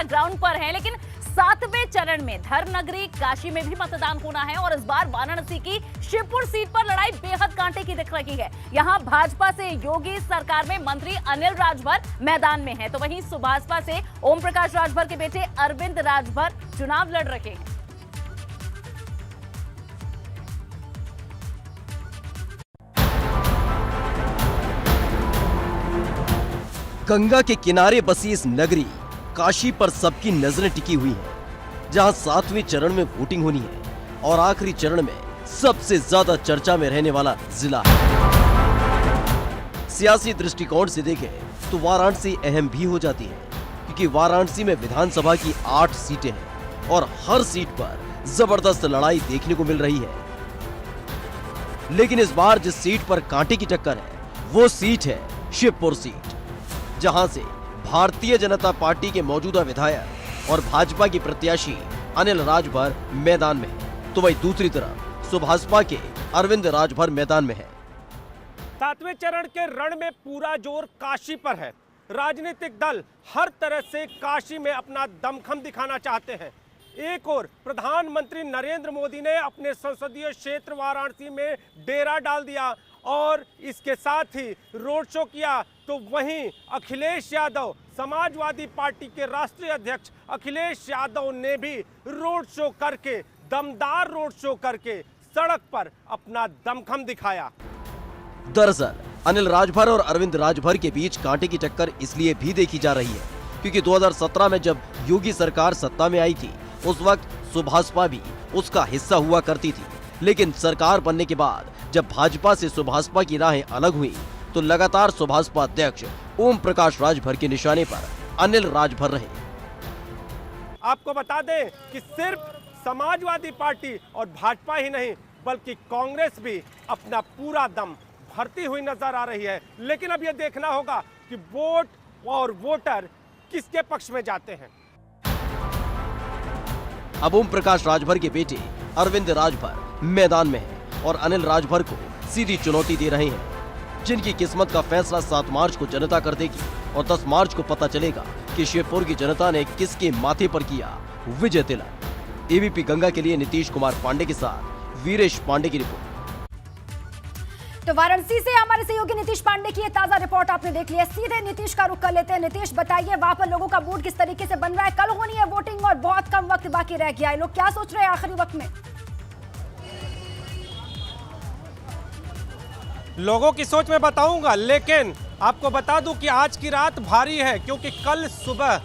Ground पर हैं, लेकिन 7वें चरण में धर्मनगरी काशी में भी मतदान होना है और इस बार वाराणसी की शिवपुर सीट पर लड़ाई बेहद कांटे की दिख रही है। यहां भाजपा से योगी सरकार में मंत्री अनिल राजभर मैदान में हैं, तो वहीं सुभाषपा से ओम प्रकाश राजभर के बेटे अरविंद राजभर चुनाव लड़ रहे हैं। गंगा के किनारे बसी इस नगरी काशी पर सबकी नजरें टिकी हुई हैं, जहां 7वें चरण में वोटिंग होनी है और आखिरी चरण में सबसे ज्यादा चर्चा में रहने वाला जिला है। सियासी दृष्टिकोण से देखें तो वाराणसी अहम भी हो जाती है, क्योंकि वाराणसी में विधानसभा की 8 सीटें हैं और हर सीट पर जबरदस्त लड़ाई देखने को मिल रही है। लेकिन इस बार जिस सीट पर कांटे की टक्कर है वो सीट है शिवपुर सीट, जहां से भारतीय जनता पार्टी के मौजूदा विधायक और भाजपा की प्रत्याशी अनिल राजभर मैदान में है, तो वहीं दूसरी तरफ सुभाषपा के अरविंद राजभर मैदान में है। 7वें चरण के रण में पूरा जोर काशी पर है। राजनीतिक दल हर तरह से काशी में अपना दमखम दिखाना चाहते हैं। एक और प्रधानमंत्री नरेंद्र मोदी ने अपने संसदीय क्षेत्र वाराणसी में डेरा डाल दिया और इसके साथ ही रोड शो किया, तो वहीं अखिलेश यादव समाजवादी पार्टी के राष्ट्रीय अध्यक्ष अखिलेश यादव ने भी रोड शो करके, दमदार रोड शो करके सड़क पर अपना दमखम दिखाया। दरअसल अनिल राजभर और अरविंद राजभर के बीच कांटे की टक्कर इसलिए भी देखी जा रही है क्योंकि 2017 में जब योगी सरकार सत्ता में आई थी, उस वक्त सुभाषपा भी उसका हिस्सा हुआ करती थी। लेकिन सरकार बनने के बाद जब भाजपा से सुभाषपा की राहें अलग हुई, तो लगातार सुभाषपा अध्यक्ष ओम प्रकाश राजभर के निशाने पर अनिल राजभर रहे। आपको बता दें कि सिर्फ समाजवादी पार्टी और भाजपा ही नहीं, बल्कि कांग्रेस भी अपना पूरा दम भरती हुई नजर आ रही है। लेकिन अब यह देखना होगा कि वोट और वोटर किसके पक्ष में जाते हैं। अब ओम प्रकाश राजभर के बेटे अरविंद राजभर मैदान में हैं और अनिल राजभर को सीधी चुनौती दे रहे हैं, जिनकी किस्मत का फैसला 7 मार्च को जनता कर देगी और 10 मार्च को पता चलेगा कि शिवपुर की जनता ने किसके माथे पर किया विजय तिलक। एबीपी गंगा के लिए नीतीश कुमार पांडे के साथ वीरेश पांडे की रिपोर्ट। तो वाराणसी से हमारे सहयोगी नीतीश पांडे की ये ताजा रिपोर्ट आपने देख लिया। सीधे नीतीश का रुख कर लेते हैं। नीतीश, बताइए वहां पर लोगों का मूड किस तरीके से बन रहा है? कल होनी है वोटिंग और बहुत कम वक्त बाकी रह गया है, लोग क्या सोच रहे हैं आखिरी वक्त में? लोगों की सोच में बताऊंगा, लेकिन आपको बता दूं कि आज की रात भारी है, क्योंकि कल सुबह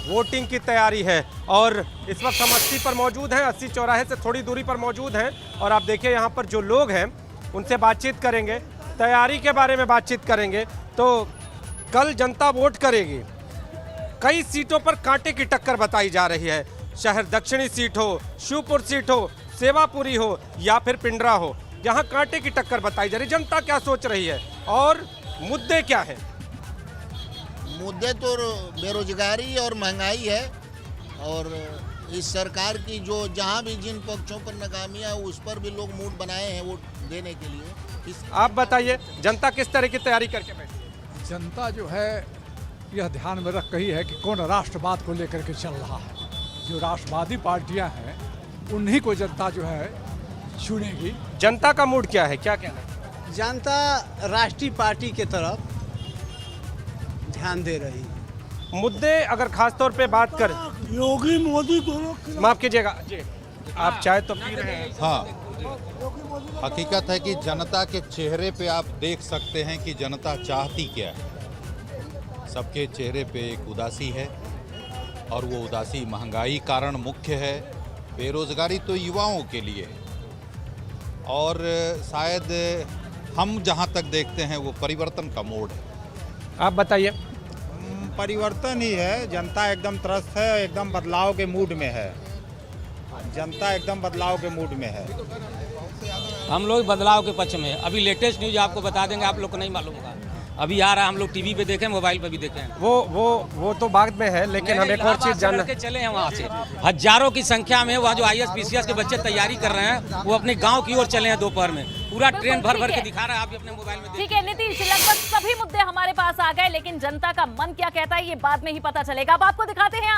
वोटिंग की तैयारी है और इस वक्त हम 80 पर मौजूद हैं, 80 चौराहे से थोड़ी दूरी पर मौजूद हैं और आप देखिए यहाँ पर जो लोग हैं उनसे बातचीत करेंगे, तैयारी के बारे में बातचीत करेंगे। तो कल जनता वोट करेगी। कई सीटों पर कांटे की टक्कर बताई जा रही है। शहर दक्षिणी सीट हो, शिवपुर सीट हो, सेवापुरी हो या फिर पिंडरा हो, यहाँ कांटे की टक्कर बताई जा रही है। जनता क्या सोच रही है और मुद्दे क्या है? मुद्दे तो बेरोजगारी और महंगाई है और इस सरकार की जो जहाँ भी जिन पक्षों पर नाकामियाँ उस पर भी लोग मूड बनाए हैं वोट देने के लिए। आप बताइए जनता किस तरह की तैयारी करके बैठी है? जनता जो है यह ध्यान में रख रही है कि कौन राष्ट्रवाद को लेकर के चल रहा है। जो राष्ट्रवादी पार्टियां हैं उन्हीं को जनता जो है चुनेगी। जनता का मूड क्या है, क्या कहना है? जनता राष्ट्रीय पार्टी के तरफ ध्यान दे रही है। मुद्दे अगर खास तौर पे बात करें, योगी मोदी को माफ कीजिएगा जी, आप चाय तो पी रहे हैं। हाँ, हकीकत है कि जनता के चेहरे पे आप देख सकते हैं कि जनता चाहती क्या है। सबके चेहरे पे एक उदासी है और वो उदासी महंगाई कारण मुख्य है, बेरोजगारी तो युवाओं के लिए है और शायद हम जहाँ तक देखते हैं वो परिवर्तन का मोड़ है। आप बताइए। परिवर्तन ही है। जनता एकदम त्रस्त है, एकदम बदलाव के मूड में है। जनता एकदम बदलाव के मूड में है। हम लोग बदलाव के पक्ष में। अभी लेटेस्ट न्यूज आपको बता देंगे, आप लोग को नहीं मालूम होगा। अभी आ रहा है, हम लोग टीवी पे देखें, मोबाइल पे भी देखें। वो तो बाद में है, लेकिन हम एक और चीज जानना चले हैं। वहाँ से हजारों की संख्या में वहाँ जो IAS PCS के बच्चे तैयारी कर रहे हैं, वो अपने गांव की ओर चले हैं। दोपहर में पूरा ट्रेन भर भर के दिखा रहा है, आप अपने मोबाइल में। ठीक है नीतीश, लगभग सभी मुद्दे हमारे पास आ गए, लेकिन जनता का मन क्या कहता है ये बाद में ही पता चलेगा। अब आपको दिखाते हैं